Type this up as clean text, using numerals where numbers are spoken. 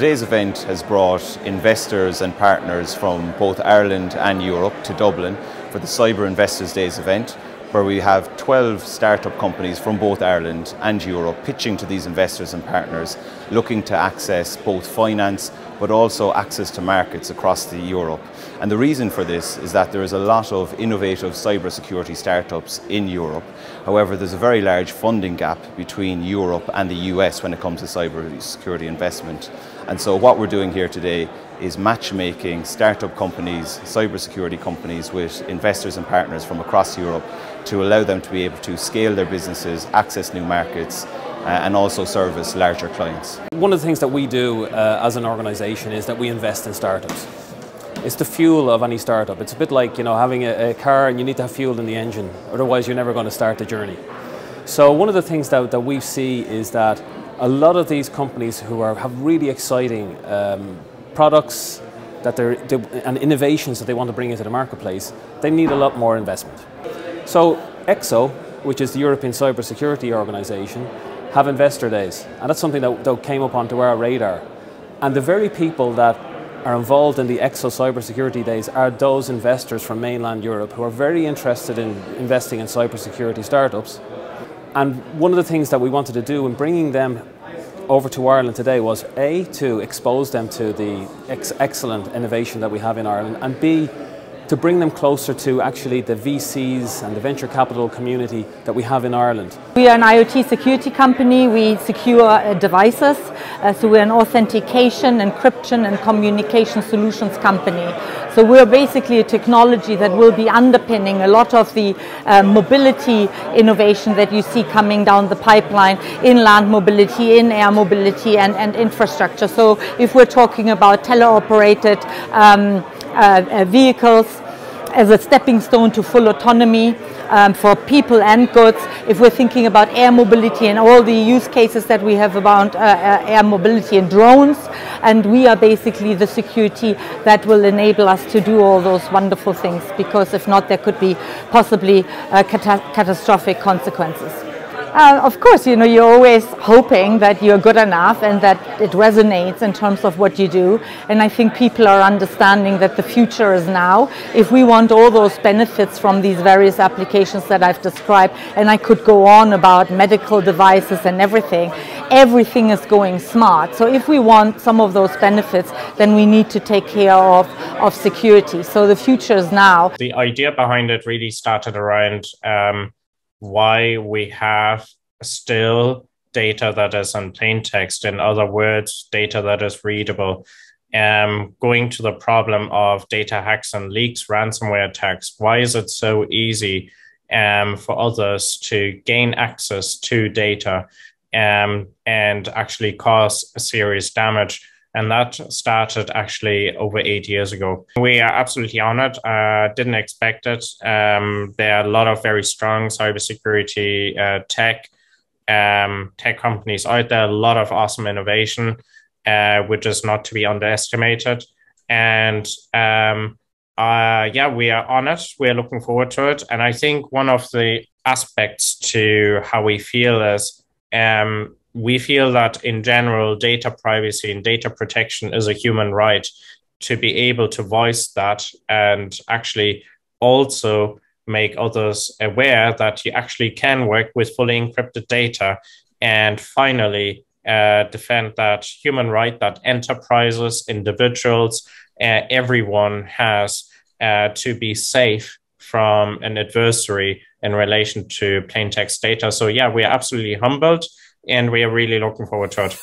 today's event has brought investors and partners from both Ireland and Europe to Dublin for the Cyber Investors Days event, where we have 12 startup companies from both Ireland and Europe pitching to these investors and partners, looking to access both finance but also access to markets across Europe. And the reason for this is that there is a lot of innovative cybersecurity startups in Europe. However, there's a very large funding gap between Europe and the US when it comes to cybersecurity investment. And so what we're doing here today is matchmaking startup companies, cybersecurity companies with investors and partners from across Europe to allow them to be able to scale their businesses, access new markets, and also service larger clients. One of the things that we do as an organisation is that we invest in startups. It's the fuel of any startup. It's a bit like, you know, having a car and you need to have fuel in the engine, otherwise you're never going to start the journey. So one of the things that we see is that a lot of these companies who have really exciting products and innovations that they want to bring into the marketplace, they need a lot more investment. So ECSO, which is the European Cybersecurity Organisation, have investor days, and that's something that came up onto our radar. And the very people that are involved in the ECSO Cybersecurity Days are those investors from mainland Europe who are very interested in investing in cybersecurity startups. And one of the things that we wanted to do in bringing them over to Ireland today was A, to expose them to the excellent innovation that we have in Ireland, and B, to bring them closer to actually the VCs and the venture capital community that we have in Ireland. We are an IoT security company. We secure devices, so we're an authentication, encryption and communication solutions company. So we're basically a technology that will be underpinning a lot of the mobility innovation that you see coming down the pipeline in land mobility, in air mobility and infrastructure. So if we're talking about teleoperated vehicles as a stepping stone to full autonomy for people and goods, if we're thinking about air mobility and all the use cases that we have about air mobility and drones, and we are basically the security that will enable us to do all those wonderful things, because if not, there could be possibly catastrophic consequences. Of course, you know, you're always hoping that you're good enough and that it resonates in terms of what you do. And I think people are understanding that the future is now. If we want all those benefits from these various applications that I've described, and I could go on about medical devices and everything is going smart. So if we want some of those benefits, then we need to take care of security. So the future is now. The idea behind it really started around why we have still data that is in plain text, in other words, data that is readable. Going to the problem of data hacks and leaks, ransomware attacks, why is it so easy for others to gain access to data and actually cause serious damage? And that started actually over 8 years ago. We are absolutely honored. Didn't expect it. There are a lot of very strong cybersecurity tech companies out there, a lot of awesome innovation, which is not to be underestimated. And yeah, we are honored. We're looking forward to it. And I think one of the aspects to how we feel is we feel that in general, data privacy and data protection is a human right. To be able to voice that and actually also make others aware that you actually can work with fully encrypted data, and finally defend that human right that enterprises, individuals, everyone has to be safe from an adversary in relation to plain text data. So yeah, we are absolutely humbled, and we are really looking forward to it.